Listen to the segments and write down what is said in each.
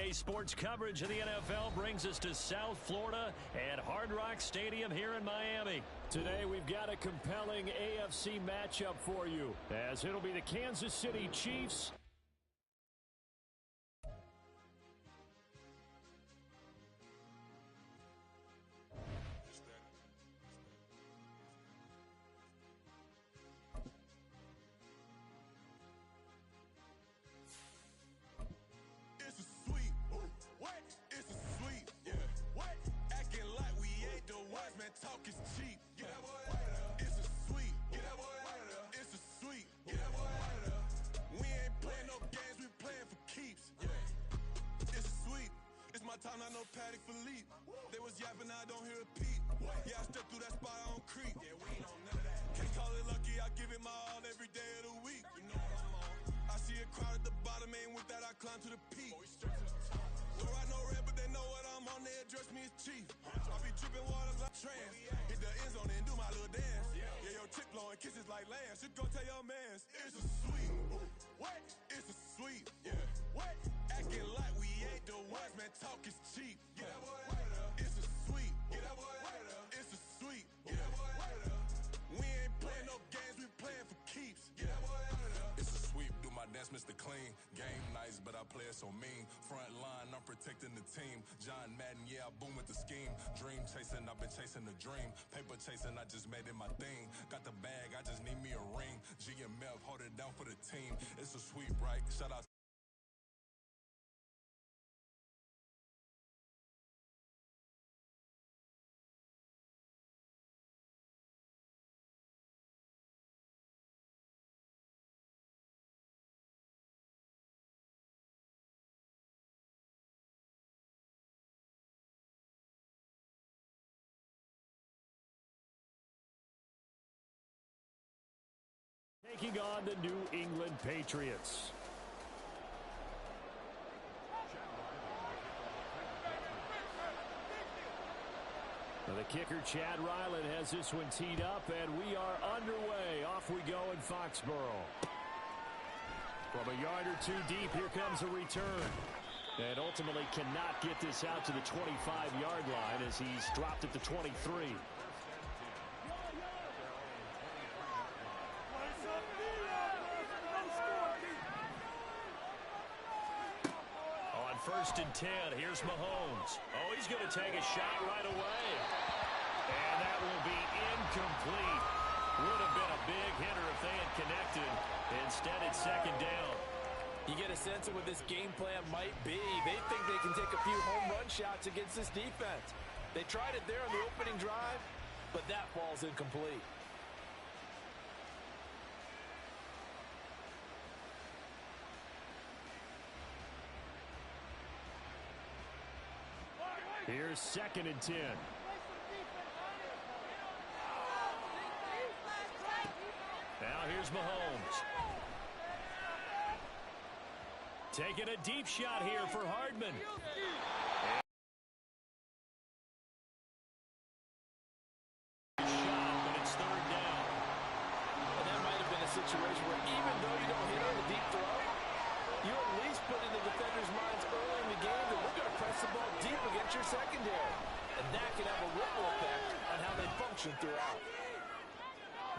Today's sports coverage of the NFL brings us to South Florida at Hard Rock Stadium here in Miami. Today we've got a compelling AFC matchup for you, as it'll be the Kansas City Chiefs talk is cheap. Get that boy out of there. It's a sweep. Get that boy out of there. It's a sweep. Get that boy out of there. We ain't playing no games. We playing for keeps. Yeah. It's a sweep. It's my time. I know Paddock Philippe. They was yapping. I don't hear a peep. Yeah, I step through that spot. I don't creep. Yeah, we ain't on none of that. Can't call it lucky. I give it my all every day of the week. You know what I'm on. I see a crowd at the bottom. Ain't with that. I climb to the peak. Oh, we straight to the top. Don't ride no red, but they know what I'm on. They address me as chief. I be dripping water like trans. Hit the end zone and do my little dance. Yeah, your chick blowing kisses like lambs. Should go tell your mans. It's a sweep. What? It's a sweep. Yeah. What? Acting like we ain't the ones, man. Talk is cheap. Get that boy out of there. It's a sweep. Get that boy out of there. It's a sweep. Get that boy out of there. We ain't playing no games. We playing for keeps. Get that boy out of there. It's a sweep. Do my dance, Mr. Clean. Game nice, but I play it so mean. Front line, I'm protecting the team. John Madden, yeah, I boom with the scheme. Dream chasing, I've been chasing the dream. Paper chasing, I just made it my thing. Got the bag, I just need me a ring. GMF, hold it down for the team. It's a sweep, right? Shout out. taking on the New England Patriots. Now the kicker, Chad Ryland, has this one teed up, and we are underway. Off we go in Foxborough. From a yard or two deep, here comes a return. And ultimately cannot get this out to the 25-yard line as he's dropped at the 23. First and 10. Here's Mahomes. Oh, he's going to take a shot right away. And that will be incomplete. Would have been a big hitter if they had connected. Instead, it's second down. You get a sense of what this game plan might be. They think they can take a few home run shots against this defense. They tried it there on the opening drive, but that ball's incomplete. Here's second and 10. Now here's Mahomes. Taking a deep shot here for Hardman. Shot, but it's third down. And that might have been a situation where even though you don't hit on the deep throw, you at least put in the defender's minds early in the game that we're going to press the ball deep against your secondary. And that can have a ripple effect on how they function throughout.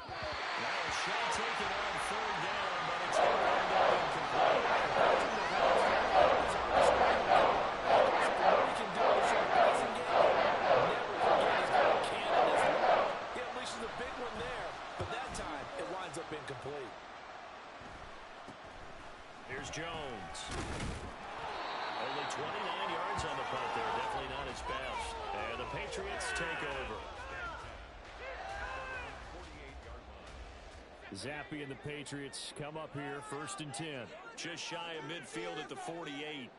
Now a shot taken on third down, but it's going to end up incomplete. What he can do in a short passing game, never forget he's got a cannon as well. He unleashes a big one there, but that time it winds up incomplete. Here's Jones. Only 29 yards on the punt there. Definitely not his best. And the Patriots take over. Zappi and the Patriots come up here first and 10. Just shy of midfield at the 48.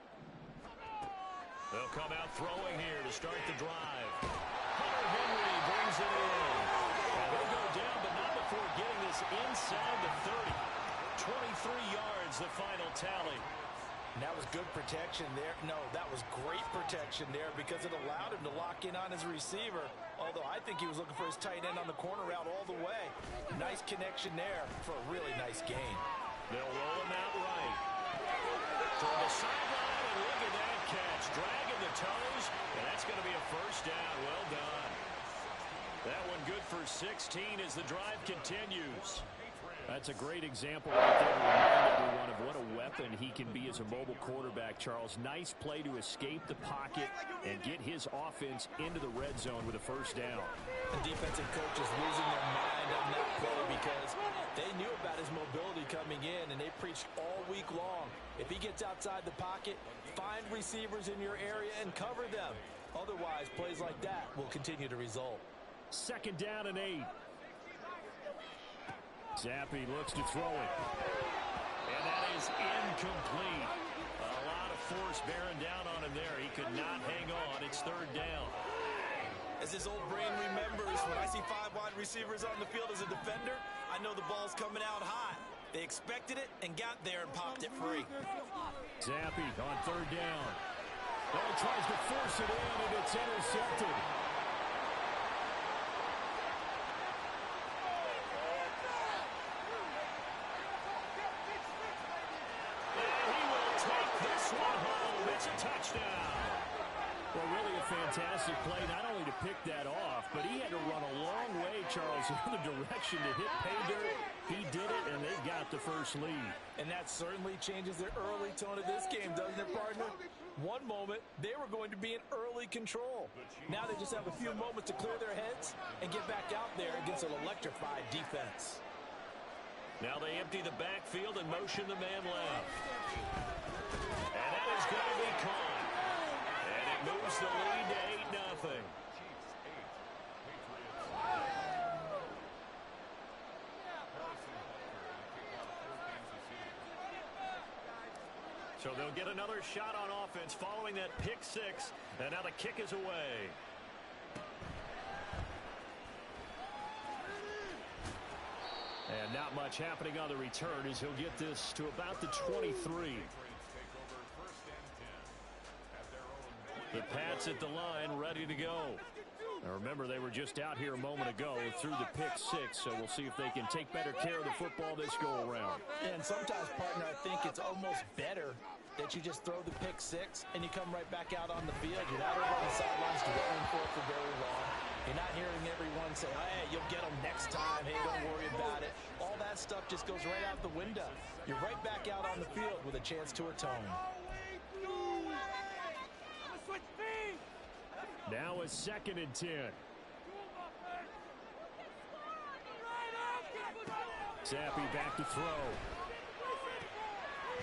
They'll come out throwing here to start the drive. Hunter Henry brings it in. And they'll go down, but not before getting this inside the 30. 23 yards, the final tally. And that was good protection there. No, that was great protection there because it allowed him to lock in on his receiver. Although I think he was looking for his tight end on the corner route all the way. Nice connection there for a really nice gain. They'll roll him out right. Toward the sideline, and look at that catch. 16 as the drive continues. That's a great example right there to remind everyone of what a weapon he can be as a mobile quarterback, Charles. Nice play to escape the pocket and get his offense into the red zone with a first down. The defensive coach is losing their mind on that play because they knew about his mobility coming in, and they preached all week long. If he gets outside the pocket, find receivers in your area and cover them. Otherwise, plays like that will continue to result. Second down and 8. Zappi looks to throw it. And that is incomplete. A lot of force bearing down on him there. He could not hang on. It's third down. As his old brain remembers, when I see 5 wide receivers on the field as a defender, I know the ball's coming out hot. They expected it and got there and popped it free. Zappi on third down. Oh, tries to force it in, and it's intercepted. Fantastic play, not only to pick that off, but he had to run a long way, Charles, in the direction to hit pay dirt. He did it, and they got the first lead. And that certainly changes the early tone of this game, doesn't it, partner? One moment, they were going to be in early control. Now they just have a few moments to clear their heads and get back out there against an electrified defense. Now they empty the backfield and motion the man left. And that is going to be caught. Moves the lead to 8-0. So they'll get another shot on offense following that pick 6. And now the kick is away. And not much happening on the return as he'll get this to about the 23. The Pats at the line, ready to go. Now remember, they were just out here a moment ago through the pick 6, so we'll see if they can take better care of the football this go-around. And sometimes, partner, I think it's almost better that you just throw the pick 6 and you come right back out on the field. You're not over on the sidelines dwelling for it for very long. You're not hearing everyone say, hey, you'll get them next time. Hey, don't worry about it. All that stuff just goes right out the window. You're right back out on the field with a chance to atone. Now a 2nd and 10. Zappi back to throw.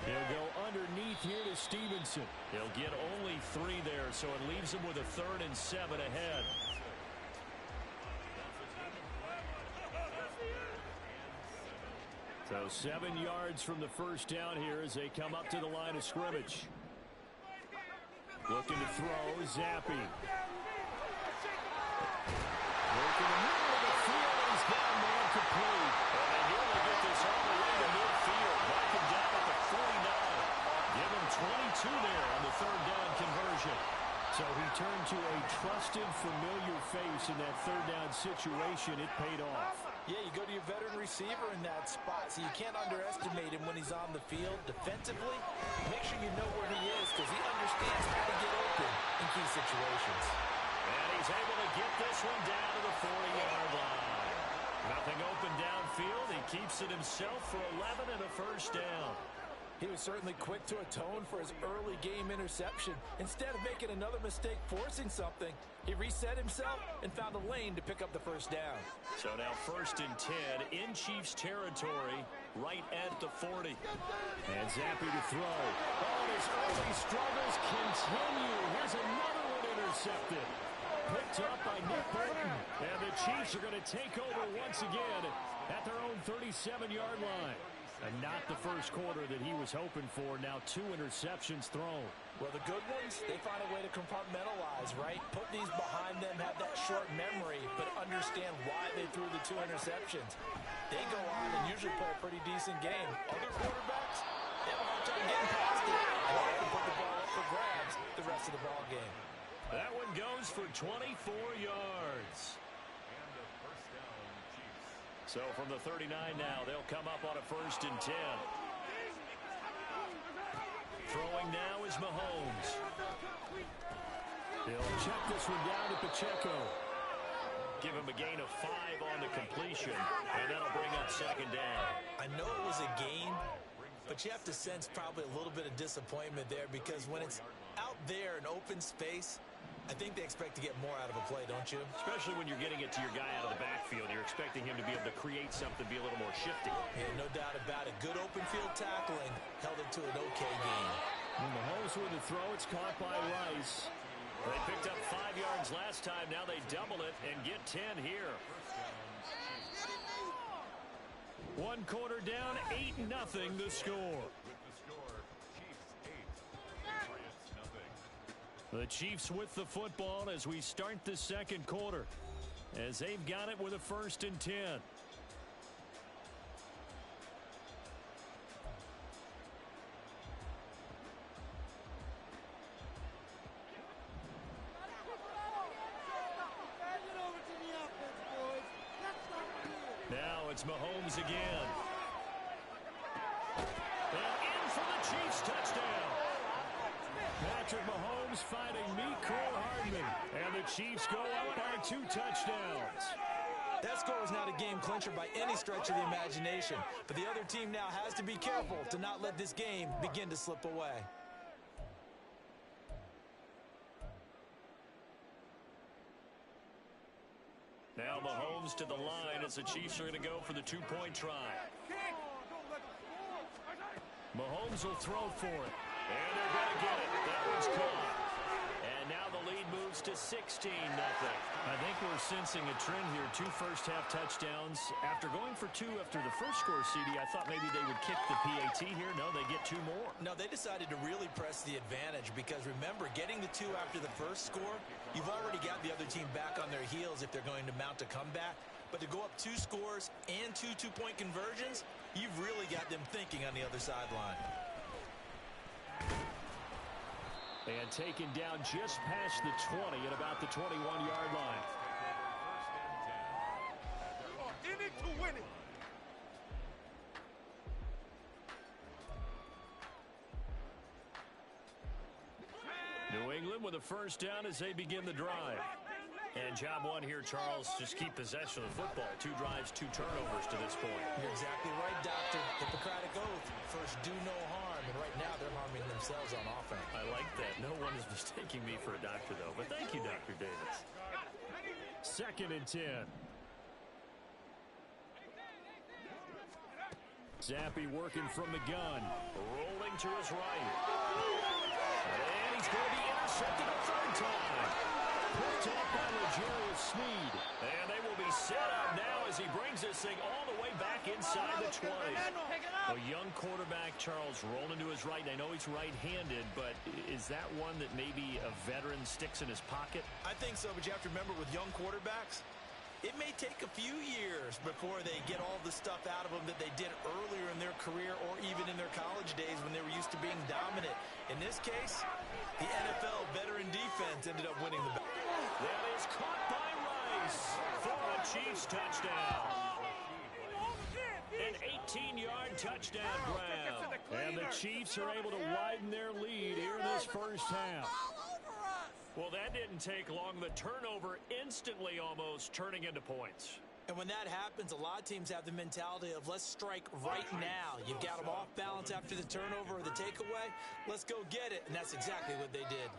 He'll go underneath here to Stevenson. He'll get only 3 there, so it leaves him with a 3rd and 7 ahead. So 7 yards from the first down here as they come up to the line of scrimmage. Looking to throw, Zappi. Working the middle of the field, he's got a man complete. And they nearly get this all the way to midfield. Mark him down at the 49. Give him 22 there on the 3rd down conversion. So he turned to a trusted, familiar face in that 3rd down situation. It paid off. Yeah, you go to your veteran receiver in that spot, so you can't underestimate him when he's on the field. Defensively, make sure you know where he is because he understands how to get open in key situations. And he's able to get this one down to the 40-yard line. Nothing open downfield. He keeps it himself for 11 and a first down. He was certainly quick to atone for his early game interception. Instead of making another mistake forcing something, he reset himself and found a lane to pick up the first down. So now 1st and 10 in Chiefs territory right at the 40. And Zappi to throw. Oh, his early struggles continue. Here's another one intercepted. Picked up by Nick Burton. And the Chiefs are going to take over once again at their own 37-yard line. And not the first quarter that he was hoping for. Now 2 interceptions thrown. Well, the good ones, they find a way to compartmentalize, right? Put these behind them, have that short memory, but understand why they threw the 2 interceptions. They go on and usually play a pretty decent game. Other quarterbacks, they have a hard time getting past it. And they can put the ball up for grabs the rest of the ball game. That one goes for 24 yards. So from the 39 now, they'll come up on a 1st and 10. Throwing now is Mahomes. He'll check this one down to Pacheco. Give him a gain of 5 on the completion, and that'll bring up second down. I know it was a gain, but you have to sense probably a little bit of disappointment there because when it's out there in open space, I think they expect to get more out of a play, don't you? Especially when you're getting it to your guy out of the backfield. You're expecting him to be able to create something, be a little more shifty. Yeah, no doubt about it. Good open field tackling held it to an okay game. When Mahomes with the throw, it's caught by Rice. They picked up 5 yards last time. Now they double it and get 10 here. 1 quarter down, 8-0 the score. The Chiefs with the football as we start the second quarter, as they've got it with a 1st and 10. Now it's Mahomes again. And in for the Chiefs touchdown. Patrick Mahomes fighting Mecole Hardman. And the Chiefs go out by 2 touchdowns. That score is not a game clincher by any stretch of the imagination. But the other team now has to be careful to not let this game begin to slip away. Now Mahomes to the line as the Chiefs are going to go for the 2-point try. Mahomes will throw for it. And they're going to get it. That one's caught. And now the lead moves to 16-0. I think we're sensing a trend here. 2 first-half touchdowns. After going for 2 after the first score, CD, I thought maybe they would kick the PAT here. No, they get 2 more. No, they decided to really press the advantage because, remember, getting the 2 after the first score, you've already got the other team back on their heels if they're going to mount a comeback. But to go up 2 scores and 2 two-point conversions, you've really got them thinking on the other sideline. And taken down just past the 20 at about the 21-yard line. In it to win it. New England with a first down as they begin the drive. And job 1 here, Charles, just keep possession of the football. 2 drives, 2 turnovers to this point. You're exactly right, Doctor. Hippocratic oath. First, do no harm. And right now, they're harming themselves on offense. I like that. No one is mistaking me for a doctor, though. But thank you, Dr. Davis. 2nd and 10. Zappi working from the gun. Rolling to his right. And he's going to be intercepted a 3rd time. Picked up by L'Jarius Sneed. And they will be set up now as he brings this thing all the way back inside the 20. A young quarterback, Charles, rolling to his right. I know he's right-handed, but is that one that maybe a veteran sticks in his pocket? I think so, but you have to remember with young quarterbacks, it may take a few years before they get all the stuff out of them that they did earlier in their career or even in their college days when they were used to being dominant. In this case, the NFL veteran defense ended up winning the battle. That is caught by Rice for a Chiefs touchdown. An 18-yard touchdown grab. And the Chiefs are able to widen their lead here in this first half. Well, that didn't take long. The turnover instantly almost turning into points. And when that happens, a lot of teams have the mentality of let's strike right now. You've got them off balance after the turnover or the takeaway. Let's go get it. And that's exactly what they did.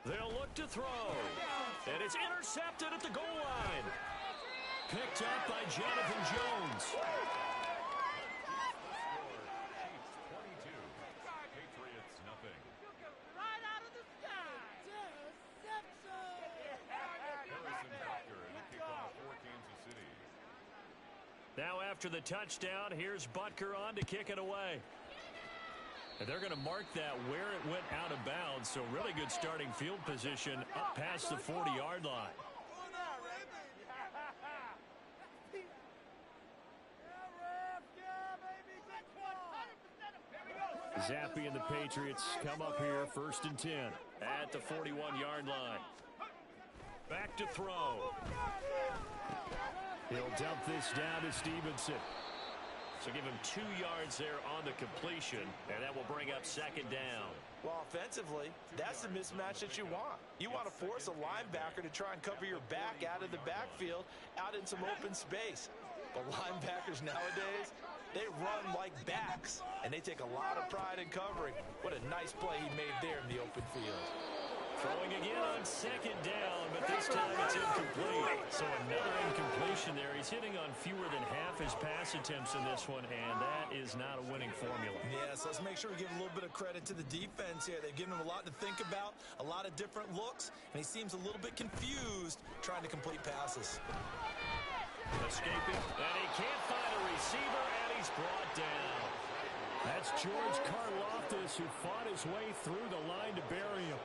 They'll look to throw. And it's intercepted at the goal line. Picked up by Jonathan Jones. Now after the touchdown, here's Butker on to kick it away. And they're going to mark that where it went out of bounds. So really good starting field position up past the 40-yard line. Zappi and the Patriots come up here 1st and 10 at the 41-yard line. Back to throw. He'll dump this down to Stevenson. So give him 2 yards there on the completion, and that will bring up second down. Well, offensively, that's the mismatch that you want. You want to force a linebacker to try and cover your back out of the backfield, out in some open space. But linebackers nowadays, they run like backs, and they take a lot of pride in covering. What a nice play he made there in the open field. Throwing again on second down, but this time it's incomplete. So another incompletion there. He's hitting on fewer than half his pass attempts in this one, and that is not a winning formula. Yes, let's make sure we give a little bit of credit to the defense here. They've given him a lot to think about, a lot of different looks, and he seems a little bit confused trying to complete passes. Escaping, and he can't find a receiver, and he's brought down. That's George Karlaftis, who fought his way through the line to bury him.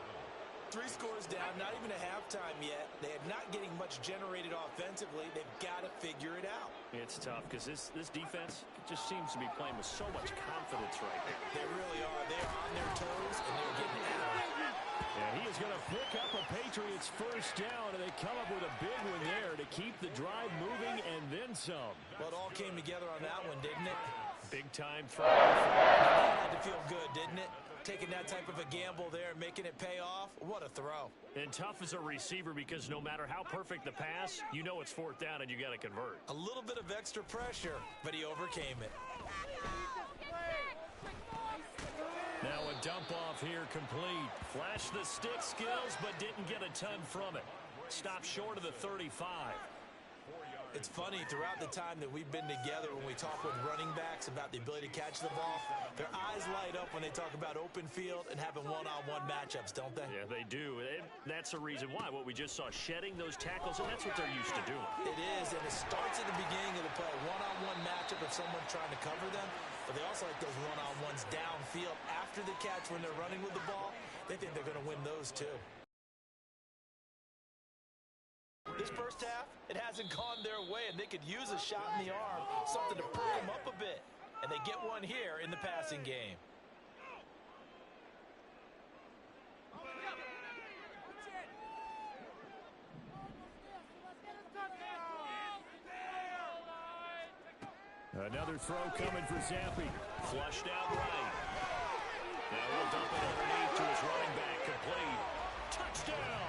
3 scores down, not even a halftime yet. They are not getting much generated offensively. They've got to figure it out. It's tough because this defense just seems to be playing with so much confidence right now. They really are. They are on their toes, and they're getting at it. And he is going to pick up a Patriots first down, and they come up with a big one there to keep the drive moving and then some. Well, it all came together on that one, didn't it? Big time throw. That had to feel good, didn't it? Taking that type of a gamble there and making it pay off. What a throw. And tough as a receiver because no matter how perfect the pass, you know it's 4th down and you got to convert. A little bit of extra pressure, but he overcame it. Now a dump off here complete. Flashed the stick skills, but didn't get a ton from it. Stopped short of the 35. It's funny, throughout the time that we've been together, when we talk with running backs about the ability to catch the ball, their eyes light up when they talk about open field and having one-on-one matchups, don't they? Yeah, they do. That's the reason why. What we just saw, shedding those tackles, and that's what they're used to doing. It is, and it starts at the beginning of the play. One-on-one matchup of someone trying to cover them, but they also like those one-on-ones downfield after the catch when they're running with the ball. They think they're going to win those too. This first half, it hasn't gone their way, and they could use a shot in the arm, something to perk them up a bit. And they get one here in the passing game. Another throw coming for Zampi. Flushed out right. Now we'll dump it underneath to his running back. Complete. Touchdown!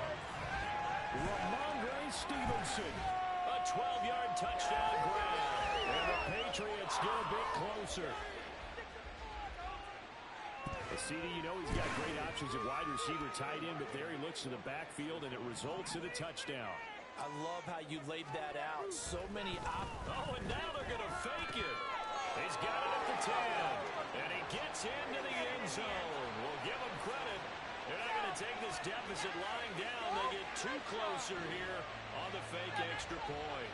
Ramondre Stevenson, a 12-yard touchdown grab. And the Patriots get a bit closer. The CD, you know he's got great options at wide receiver, tight end, but there he looks to the backfield, and it results in a touchdown. I love how you laid that out. So many options. Oh, and now they're going to fake it. He's got it at the 10, and he gets into the end zone. We'll give him credit. They're not going to take this deficit lying down. They get 2 closer here on the fake extra point.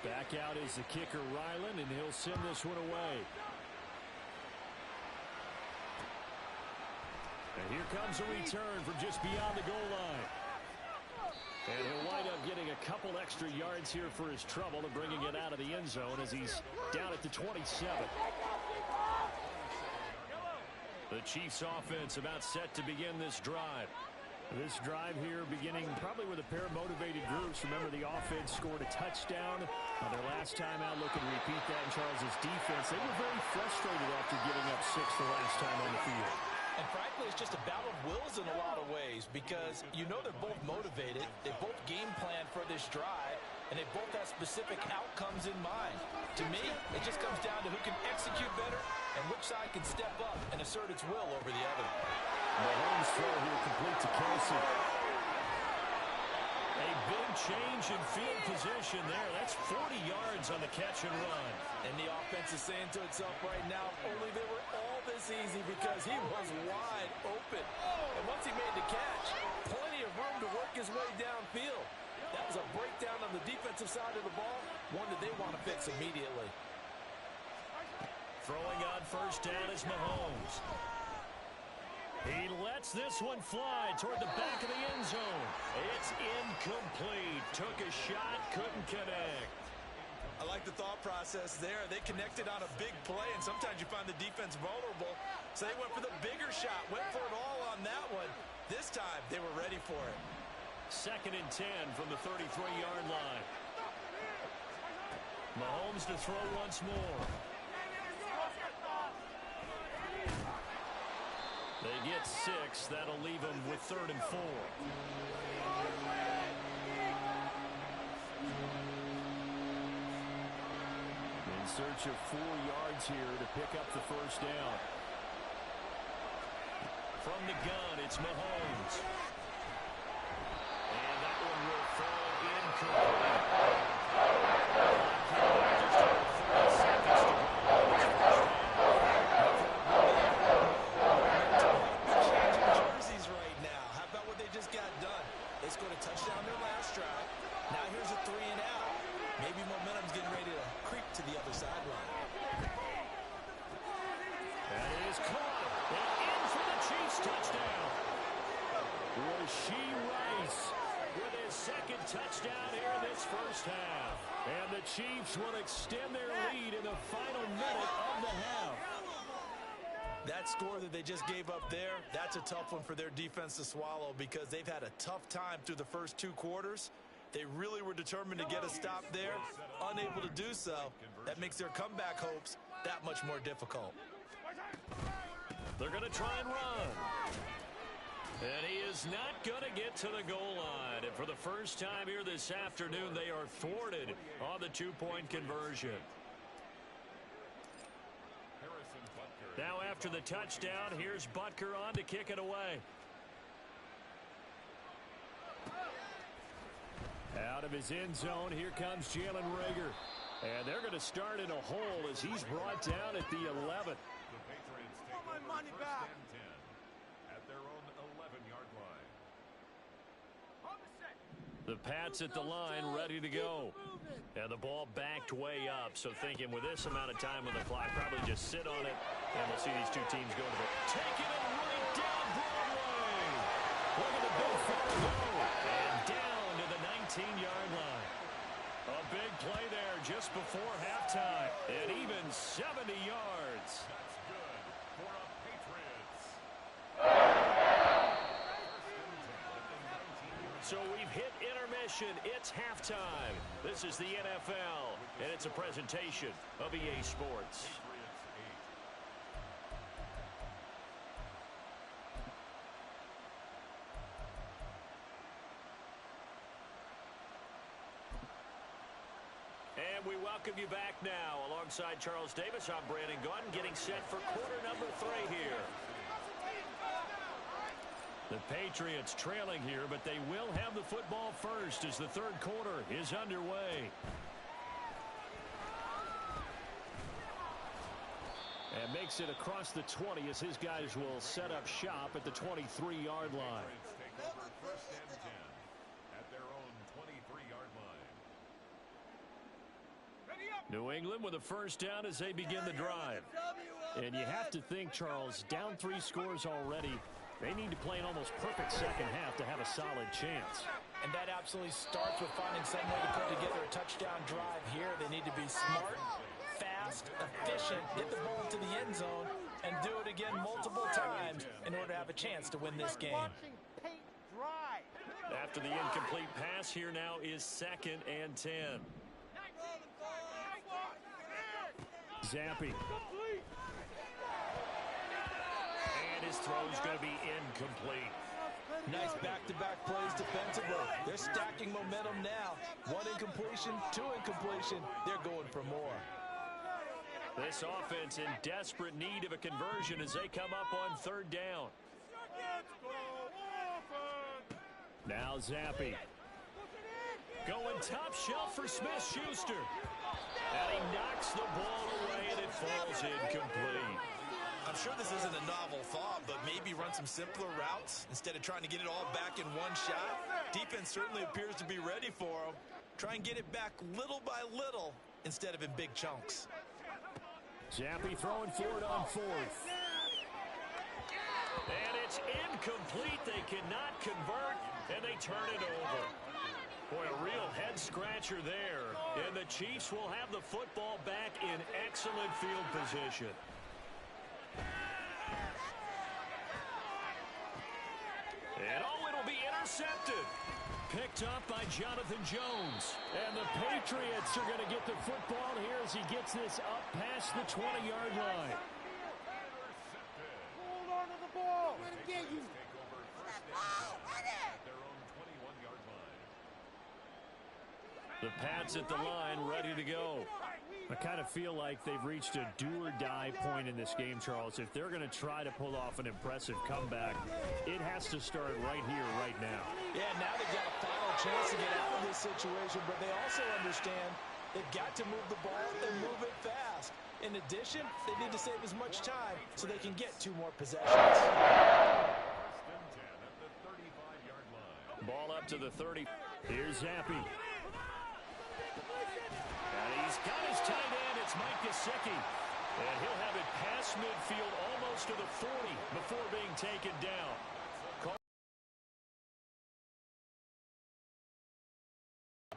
Back out is the kicker, Ryland, and he'll send this one away. And here comes a return from just beyond the goal line. And he'll wind up getting a couple extra yards here for his trouble and bringing it out of the end zone as he's down at the 27. The Chiefs offense about set to begin this drive. This drive here beginning probably with a pair of motivated groups. Remember, the offense scored a touchdown on their last time out. Looking to repeat that in Charles's defense. They were very frustrated after giving up 6 the last time on the field. And frankly, it's just a battle of wills in a lot of ways because you know they're both motivated. They both game plan for this drive, and they both have specific outcomes in mind. To me, it just comes down to who can execute better and which side can step up and assert its will over the other. Mahomes throw here complete to Kelsey. A big change in field position there. That's 40 yards on the catch and run. And the offense is saying to itself right now, only they were all this easy because he was wide open. And once he made the catch, plenty of room to work his way downfield. That was a breakdown on the defensive side of the ball, one that they want to fix immediately. Throwing on first down is Mahomes. He lets this one fly toward the back of the end zone. It's incomplete. Took a shot, couldn't connect. I like the thought process there. They connected on a big play, and sometimes you find the defense vulnerable. So they went for the bigger shot, went for it all on that one. This time, they were ready for it. 2nd and 10 from the 33-yard line. Mahomes to throw once more. They get 6. That'll leave them with 3rd and 4. In search of 4 yards here to pick up the first down. From the gun, it's Mahomes. And that one will fall incomplete. Just over 30 seconds to go on this first They're changing jerseys right now. How about what they just got done? They scored a touchdown their last drive. Now here's a 3 and out. Maybe momentum's getting ready to creep to the other sideline. That is caught. And in for the Chiefs touchdown. Rashee Rice with his 2nd touchdown here in this first half. And the Chiefs will extend their lead in the final minute of the half. That score that they just gave up there, that's a tough one for their defense to swallow because they've had a tough time through the first 2 quarters. They really were determined to get a stop there, unable to do so. That makes their comeback hopes that much more difficult. They're going to try and run. And he is not going to get to the goal line. And for the first time here this afternoon, they are thwarted on the 2-point conversion. Now after the touchdown, here's Butker on to kick it away. Out of his end zone, here comes Jalen Reagor. And they're going to start in a hole as he's brought down at the 11th. The Patriots take over first and 10 at their own 11-yard line. The Pats at the line, ready to go. And the ball backed way up. So thinking with this amount of time on the clock, probably just sit on it. And we'll see these 2 teams go to the... Taking it right down Broadway. Look at the big foul go. And down to the 19-yard line. A big play there just before halftime. And even 70 yards. That's good for a Patriots. So we've hit intermission. It's halftime. This is the NFL, and it's a presentation of EA Sports. And we welcome you back now. Alongside Charles Davis, I'm Brandon Gaudin, getting set for quarter number 3 here. The Patriots trailing here, but they will have the football first as the 3rd quarter is underway. And makes it across the 20 as his guys will set up shop at the 23-yard line. Take over first and 10 at their own 23-yard line. New England with a first down as they begin the drive. And you have to think, Charles, down 3 scores already. They need to play an almost perfect second half to have a solid chance. And that absolutely starts with finding some way to put together a touchdown drive here. They need to be smart, fast, efficient, get the ball into the end zone, and do it again multiple times in order to have a chance to win this game. After the incomplete pass, here now is 2nd and 10. Zappy. And his throw's going to be incomplete. Nice back-to-back plays defensively. They're stacking momentum now. 1 incompletion, 2 incompletion. They're going for more. This offense in desperate need of a conversion as they come up on 3rd down. Now Zappy. Going top shelf for Smith-Schuster. And he knocks the ball away and it falls incomplete. I'm sure this isn't a novel thought, but maybe run some simpler routes instead of trying to get it all back in one shot. Defense certainly appears to be ready for him. Try and get it back little by little instead of in big chunks. Zappy throwing forward on 4th. And it's incomplete. They cannot convert, and they turn it over. Boy, a real head-scratcher there. And the Chiefs will have the football back in excellent field position. intercepted. Picked up by Jonathan Jones. And the Patriots are going to get the football here as he gets this up past the 20-yard line. Hold on to the ball. Let him get you. The Pats at the line, ready to go. I kind of feel like they've reached a do-or-die point in this game, Charles. If they're going to try to pull off an impressive comeback, it has to start right here, right now. Yeah, now they've got a final chance to get out of this situation, but they also understand they've got to move the ball and move it fast. In addition, they need to save as much time so they can get 2 more possessions. Ball up to the 30. Here's Zappy. And he's got his tight end. It's Mike Gesicki. And he'll have it past midfield almost to the 40 before being taken down.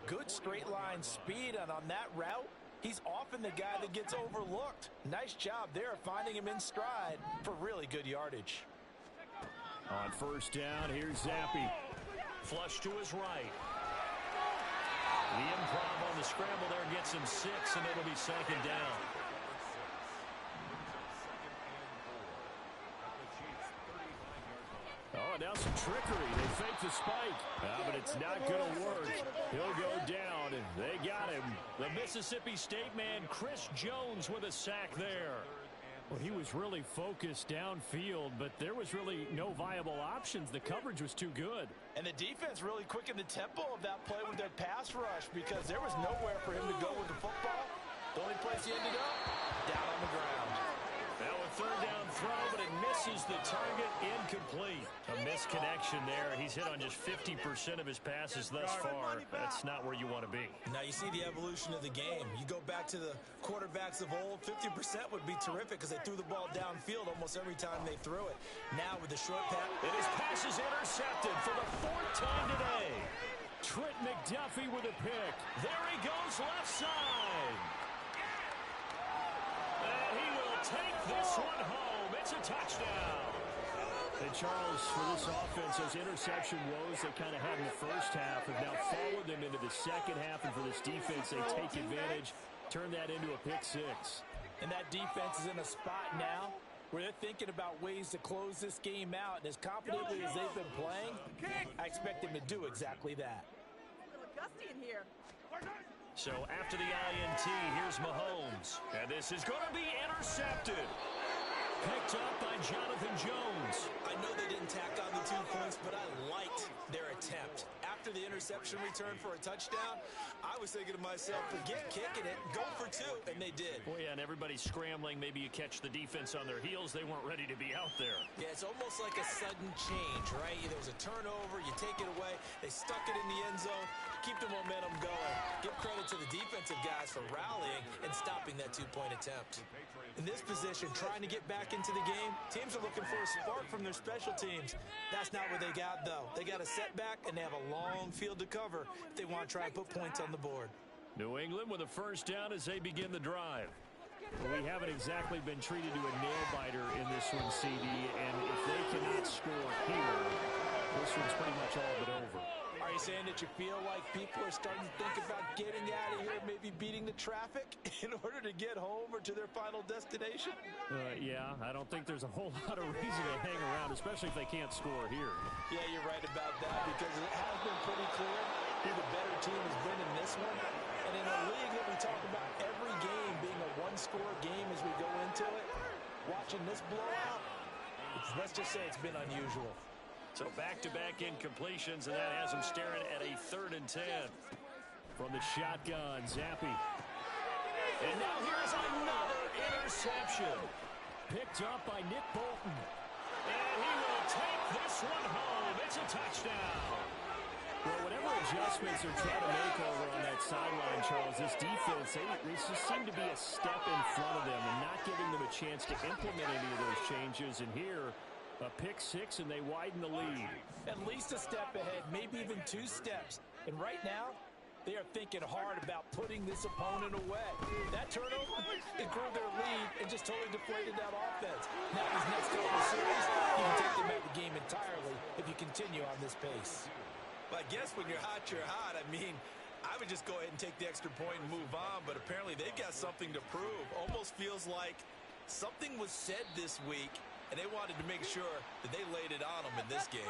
Good straight line speed, and on that route, he's often the guy that gets overlooked. Nice job there finding him in stride for really good yardage. On first down, here's Zappy. Flush to his right. The improv on the scramble there gets him 6, and it'll be second down. Oh, now some trickery. They fake the spike. But it's not going to work. He'll go down, and they got him. The Mississippi State man, Chris Jones, with a sack there. Well, he was really focused downfield, but there was really no viable options. The coverage was too good. And the defense really quickened the tempo of that play with their pass rush because there was nowhere for him to go with the football. The only place he ended up, down on the ground. Now a third down throw, but it misses the target, incomplete. A misconnection there. He's hit on just 50% of his passes thus far. That's not where you want to be. Now you see the evolution of the game. You go back to the quarterbacks of old, 50% would be terrific because they threw the ball downfield almost every time they threw it. Now with the short pass. And his pass is intercepted for the 4th time today. Trent McDuffie with a pick. There he goes left side. And he will take this one home. It's a touchdown. And Charles, for this offense, those interception woes they kind of had in the first half have now followed them into the second half. And for this defense, they take advantage, turn that into a pick 6. And that defense is in a spot now where they're thinking about ways to close this game out. And as confidently as they've been playing, I expect them to do exactly that. It's a little gusty in here. So after the INT, here's Mahomes. And this is going to be intercepted. Picked up by Jonathan Jones. I know they didn't tack on the 2 points, but I liked their attempt. After the interception return for a touchdown, I was thinking to myself, forget kicking it, go for 2, and they did. Well, yeah, and everybody's scrambling. Maybe you catch the defense on their heels. They weren't ready to be out there. Yeah, it's almost like a sudden change, right? There was a turnover, you take it away, they stuck it in the end zone, keep the momentum going. Give credit to the defensive guys for rallying and stopping that 2-point attempt. In this position, trying to get back into the game, teams are looking for a spark from their special teams. That's not what they got, though. They got a setback, and they have a long field to cover if they want to try and put points on the board. New England with a first down as they begin the drive. Well, we haven't exactly been treated to a nail-biter in this one, CD, and if they cannot score here, this one's pretty much all but over. Are you saying that you feel like people are starting to think about getting out of here, maybe beating the traffic in order to get home or to their final destination? Yeah, I don't think there's a whole lot of reason to hang around, especially if they can't score here. Yeah, you're right about that because it has been pretty clear who the better team has been in this one. And in a league that we talk about every game being a one-score game as we go into it, watching this blowout, let's just say it's been unusual. So back-to-back incompletions, and that has them staring at a 3rd and 10. From the shotgun, Zappy. And now here's another interception. Picked up by Nick Bolton. And he will take this one home. It's a touchdown. Well, whatever adjustments they're trying to make over on that sideline, Charles, this defense, they just seem to be a step in front of them and not giving them a chance to implement any of those changes. And here, a pick 6, and they widen the lead. At least a step ahead, maybe even 2 steps. And right now, they are thinking hard about putting this opponent away. That turnover, it grew their lead and just totally deflated that offense. Now these next couple of series, you can take them out of the game entirely if you continue on this pace. Well, I guess when you're hot, you're hot. I mean, I would just go ahead and take the extra point and move on, but apparently they've got something to prove. Almost feels like something was said this week, and they wanted to make sure that they laid it on them in this game.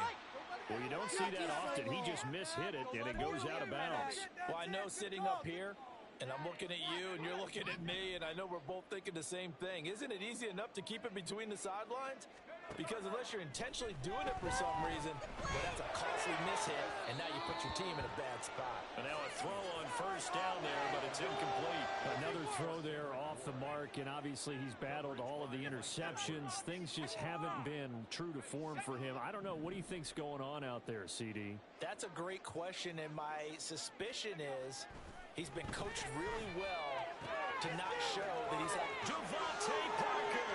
Well, you don't see that often. He just mishit it, and it goes out of bounds. Well, I know sitting up here, and I'm looking at you, and you're looking at me, and I know we're both thinking the same thing. Isn't it easy enough to keep it between the sidelines? Because unless you're intentionally doing it for some reason, well, that's a costly mishit, and now you put your team in a bad spot. And now a throw on first down there, but it's incomplete. Another throw there off the mark, and obviously he's battled all of the interceptions. Things just haven't been true to form for him. I don't know. What do you think's going on out there, CD? That's a great question, and my suspicion is he's been coached really well to not show that he's had Devontae Parker.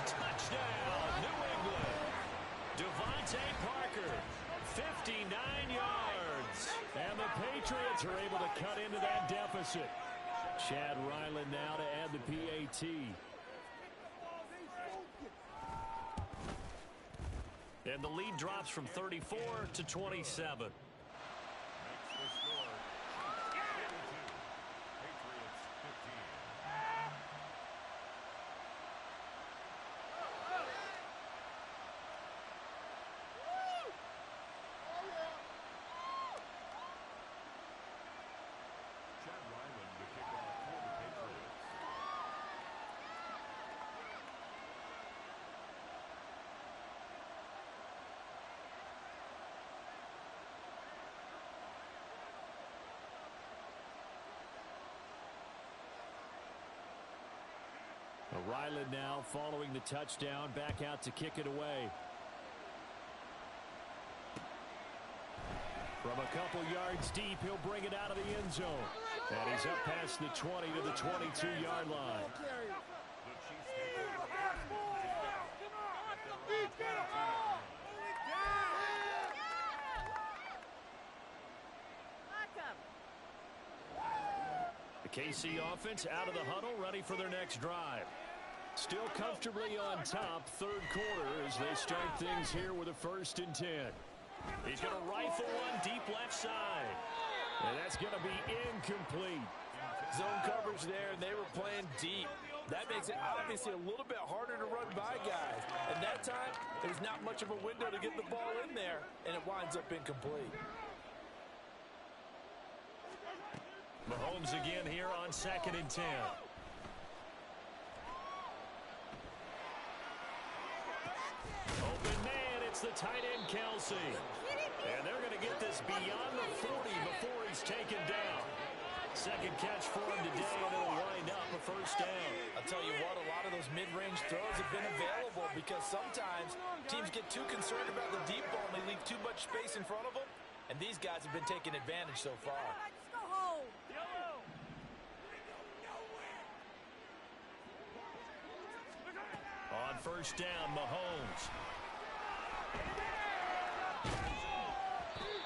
Touchdown, New England. Devontae Parker, 59 yards. And the Patriots are able to cut into that deficit. Chad Ryland now to add the PAT. And the lead drops from 34 to 27. Ryland now following the touchdown, back out to kick it away. From a couple yards deep, he'll bring it out of the end zone. And he's up past the 20 to the 22-yard line. The KC offense out of the huddle, ready for their next drive. Still comfortably on top, third quarter, as they start things here with a 1st and 10. He's going to rifle one deep left side. And that's going to be incomplete. Zone coverage there, and they were playing deep. That makes it obviously a little bit harder to run by guys. And that time, there's not much of a window to get the ball in there, and it winds up incomplete. Mahomes again here on 2nd and 10. Open man, it's the tight end, Kelsey. And they're going to get this beyond the 40 before he's taken down. Second catch for him today, and it'll wind up a 1st down. I'll tell you what, a lot of those mid-range throws have been available because sometimes teams get too concerned about the deep ball and they leave too much space in front of them. And these guys have been taking advantage so far. On 1st down, Mahomes.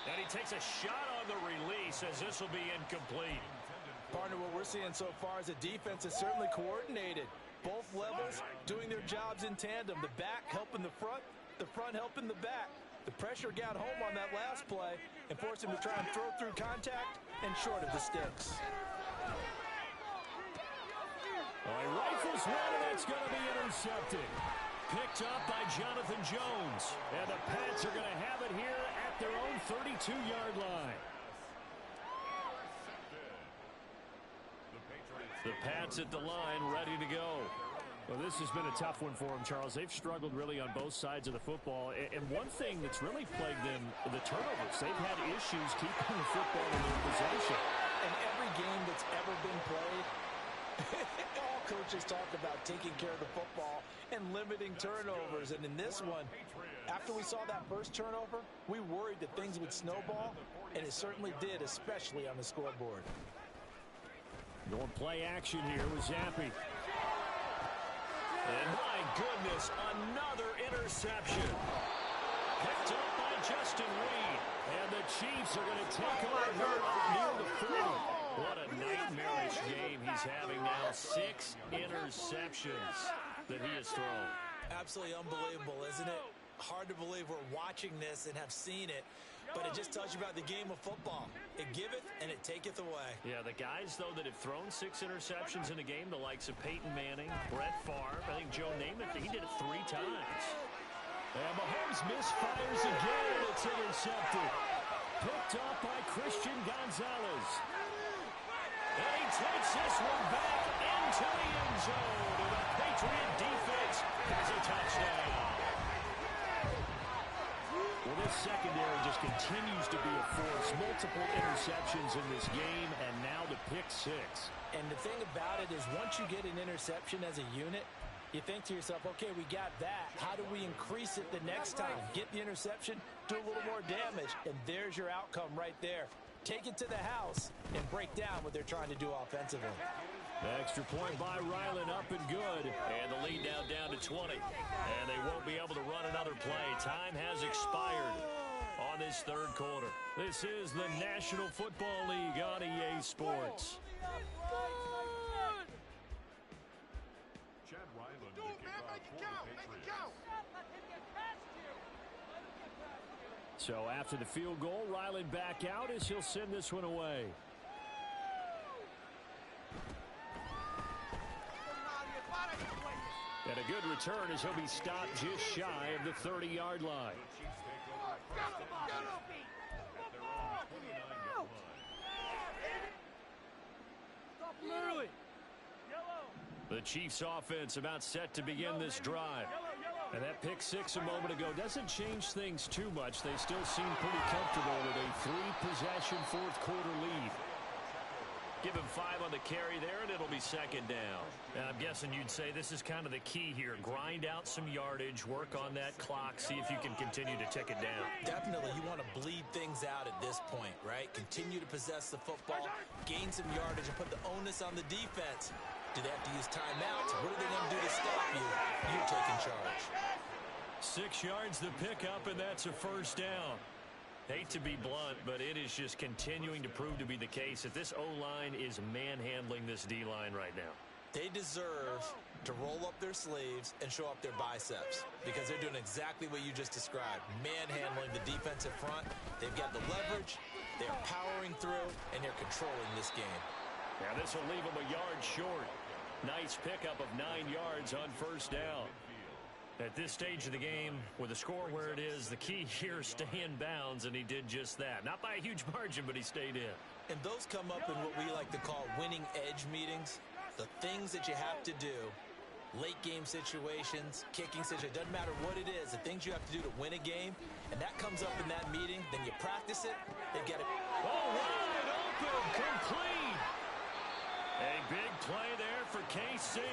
And he takes a shot on the release as this will be incomplete. Partner, what we're seeing so far is the defense is certainly coordinated. Both levels doing their jobs in tandem. The back helping the front helping the back. The pressure got home on that last play and forced him to try and throw through contact and short of the sticks. Well, he rifles one, and that's going to be intercepted. Picked up by Jonathan Jones. And the Pats are going to have it here at their own 32-yard line. The Pats at the line, ready to go. Well, this has been a tough one for them, Charles. They've struggled really on both sides of the football. And one thing that's really plagued them, the turnovers. They've had issues keeping the football in their possession. In every game that's ever been played, all coaches talk about taking care of the football and limiting turnovers. And in this one, after we saw that first turnover, we worried that things would snowball, and it certainly did, especially on the scoreboard. Going play action here with Zappi. And my goodness, another interception. Picked up by Justin Reed. And the Chiefs are going to take over here near the 40. What a nightmarish game he's having now. 6 interceptions that he has thrown. Absolutely unbelievable, isn't it? hard to believe we're watching this and have seen it, but it just tells you about the game of football. It giveth and it taketh away. Yeah, the guys, though, that have thrown 6 interceptions in a game, the likes of Peyton Manning, Brett Favre, I think Joe Namath, he did it 3 times. And Mahomes misfires again, and it's intercepted. Picked up by Christian Gonzalez. And he takes this one back into the end zone. And the Patriot defense has a touchdown. Well, this secondary just continues to be a force. Multiple interceptions in this game, and now the pick 6. And the thing about it is once you get an interception as a unit, you think to yourself, okay, we got that. How do we increase it the next time? Get the interception, do a little more damage, and there's your outcome right there. Take it to the house and break down what they're trying to do offensively. The extra point by Ryland up and good. And the lead now down to 20. And they won't be able to run another play. Time has expired on this third quarter. This is the National Football League on EA Sports. So after the field goal, Ryland back out as he'll send this one away. And a good return as he'll be stopped just shy of the 30-yard line. The Chiefs offense about set to begin this drive. And that pick 6 a moment ago doesn't change things too much. They still seem pretty comfortable with a 3-possession fourth quarter lead. Give him 5 on the carry there, and it'll be second down. And I'm guessing you'd say this is kind of the key here. Grind out some yardage, work on that clock, see if you can continue to tick it down. Definitely, you want to bleed things out at this point, right? Continue to possess the football, gain some yardage, and put the onus on the defense. Do they have to use timeouts? What are they going to do to stop you? You're taking charge. 6 yards the pickup, and that's a first down. Hate to be blunt, but it is just continuing to prove to be the case that this O-line is manhandling this D-line right now. They deserve to roll up their sleeves and show up their biceps because they're doing exactly what you just described, manhandling the defensive front. They've got the leverage, they're powering through, and they're controlling this game. Now this will leave them a yard short. Nice pickup of 9 yards on first down. At this stage of the game, with the score where it is, the key here is stay in bounds, and he did just that. Not by a huge margin, but he stayed in. And those come up in what we like to call winning edge meetings. The things that you have to do, late game situations, kicking situations, doesn't matter what it is, the things you have to do to win a game, and that comes up in that meeting, then you practice it, they get it. Oh, wide open, complete. A big play there for KC,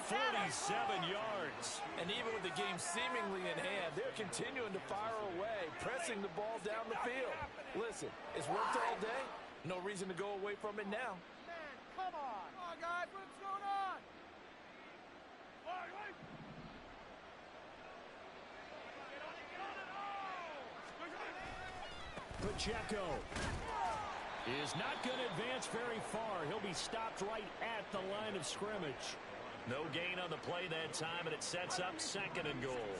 47 yards. And even with the game seemingly in hand, they're continuing to fire away, pressing the ball down the field. Listen, it's worked all day. No reason to go away from it now. Man, come on. Come on, guys. What's going on? Pacheco is not going to advance very far. He'll be stopped right at the line of scrimmage. No gain on the play that time, and it sets up second and goal.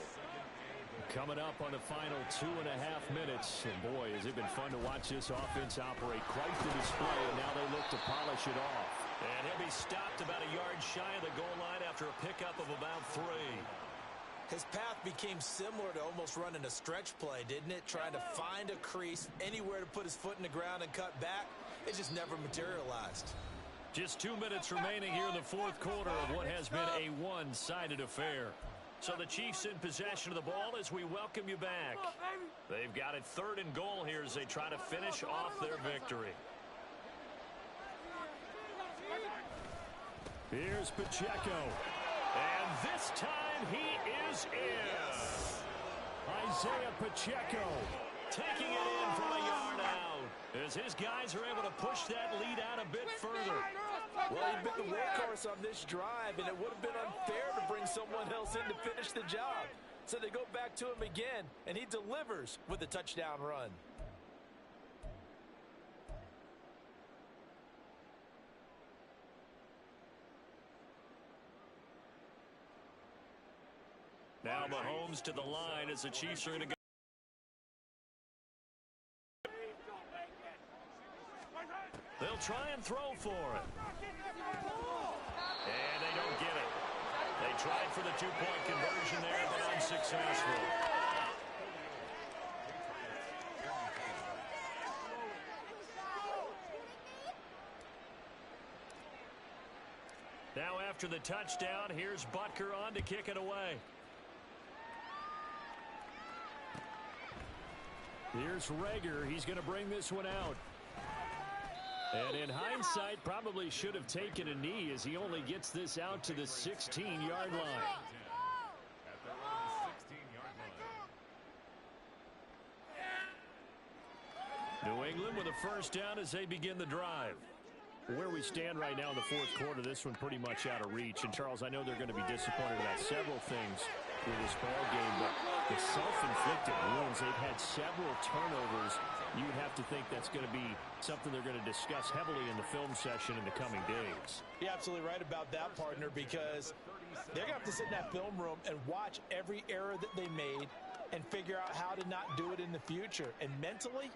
Coming up on the final 2.5 minutes. And boy, has it been fun to watch this offense operate. Quite the display, and now they look to polish it off. And he'll be stopped about a yard shy of the goal line after a pickup of about 3. His path became similar to almost running a stretch play, didn't it? Trying to find a crease, anywhere to put his foot in the ground and cut back. It just never materialized. Just 2 minutes remaining here in the fourth quarter of what has been a one-sided affair. So the Chiefs in possession of the ball as we welcome you back. They've got it 3rd and goal here as they try to finish off their victory. Here's Pacheco. And this time he is in. Isaiah Pacheco taking it in from a yard out as his guys are able to push that lead out a bit further. Well, he'd been the workhorse on this drive, and it would have been unfair to bring someone else in to finish the job. So they go back to him again, and he delivers with a touchdown run. Now Mahomes to the line as the Chiefs are going to go. They'll try and throw for it. And they don't get it. They tried for the two-point conversion there, but unsuccessful. Now after the touchdown, here's Butker on to kick it away. Here's Rager. He's going to bring this one out. And in hindsight, probably should have taken a knee as he only gets this out to the 16-yard line. New England with a first down as they begin the drive. Where we stand right now in the fourth quarter, this one pretty much out of reach. And, Charles, I know they're going to be disappointed about several things with this ball game, but the self-inflicted wounds, they've had several turnovers. You would have to think that's going to be something they're going to discuss heavily in the film session in the coming days. You're absolutely right about that, partner, because they're going to have to sit in that film room and watch every error that they made and figure out how to not do it in the future. And mentally,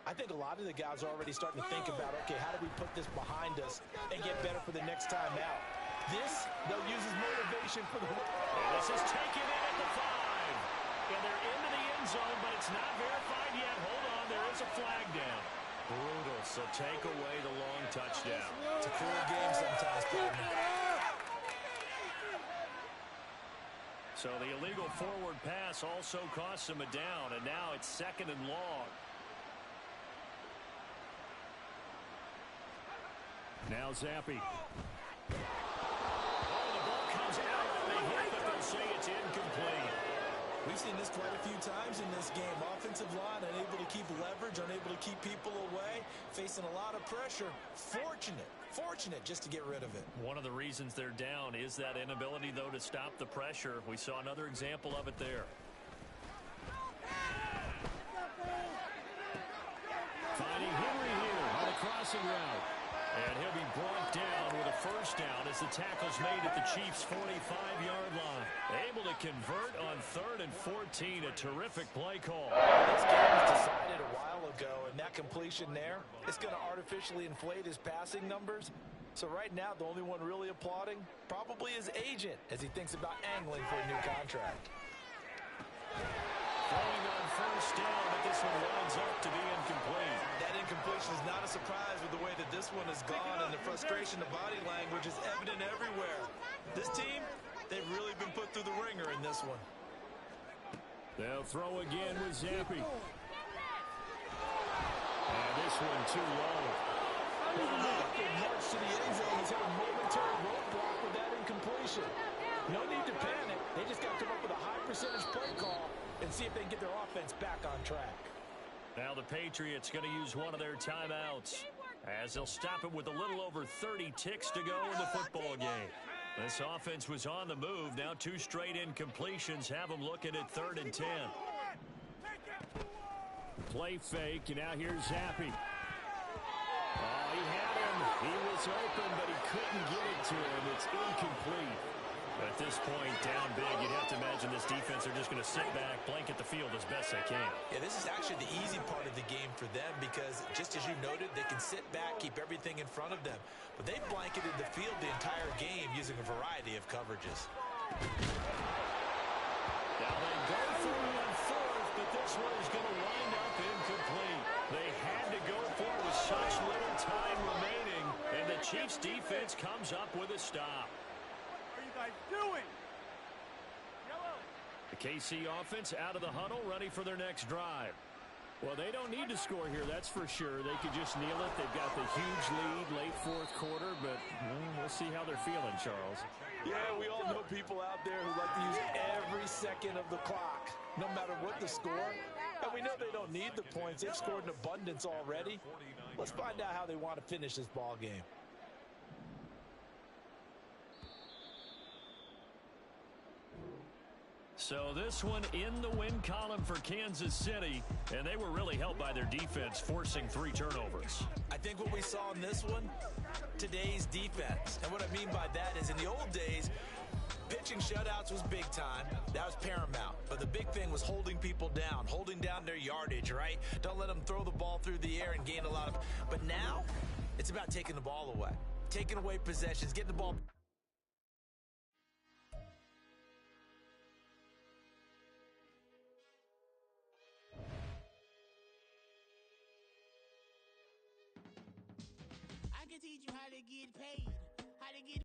I think a lot of the guys are already starting to think about, okay, how do we put this behind us and get better for the next time out? This, they'll use as motivation for the... And this is taken in at the 5. And they're into the end zone, but it's not verified yet. Hold on, there is a flag down. Brutal, so take away the long touchdown. It's a cool game sometimes, partner. So the illegal forward pass also costs him a down, and now it's 2nd and long. Now Zappi. Oh, the ball comes out and they hit, but they'll say it's incomplete. We've seen this quite a few times in this game. Offensive line unable to keep leverage, unable to keep people away, facing a lot of pressure. Fortunate just to get rid of it. One of the reasons they're down is that inability, though, to stop the pressure. We saw another example of it there. Finding Henry here on a crossing route. And he'll be brought down with a first down as the tackle's made at the Chiefs' 45-yard line. Able to convert on 3rd and 14. A terrific play call. This game was decided a while ago, and that completion there is going to artificially inflate his passing numbers. So right now, the only one really applauding probably his agent as he thinks about angling for a new contract. Throwing on first down, but this one winds up to be incomplete. That incompletion is not a surprise with the way that this one has gone, and the frustration of body language is evident everywhere. This team, they've really been put through the ringer in this one. They'll throw again with Zappi. And this one too low. March to the end zone. He's had a momentary roadblock with that incompletion. No need to panic. They just got to come up with a high percentage play call and see if they can get their offense back on track. Now the Patriots going to use one of their timeouts as they'll stop it with a little over 30 ticks to go in the football game. This offense was on the move. Now 2 straight incompletions have them looking at 3rd and 10. Play fake, and now here's Zappi. Oh, he had him. He was open, but he couldn't get it to him. It's incomplete. At this point, down big, you'd have to imagine this defense are just going to sit back, blanket the field as best they can. Yeah, this is actually the easy part of the game for them because, just as you noted, they can sit back, keep everything in front of them. But they blanketed the field the entire game using a variety of coverages. Now they go for it on 4th, but this one is going to wind up incomplete. They had to go for it with such little time remaining, and the Chiefs' defense comes up with a stop. Doing? The KC offense out of the huddle, ready for their next drive. Well, they don't need to score here, that's for sure. They could just kneel it. They've got the huge lead late 4th quarter, but we'll see how they're feeling, Charles. Yeah, we all know people out there who like to use every second of the clock, no matter what the score. And we know they don't need the points. They've scored in abundance already. Let's find out how they want to finish this ball game. So this one in the win column for Kansas City, and they were really helped by their defense, forcing 3 turnovers. I think what we saw in this one, today's defense. And what I mean by that is in the old days, Pitching shutouts was big time. That was paramount. But the big thing was holding people down, holding down their yardage, right? Don't let them throw the ball through the air and gain a lot of... But now, it's about taking the ball away. Taking away possessions, getting the ball...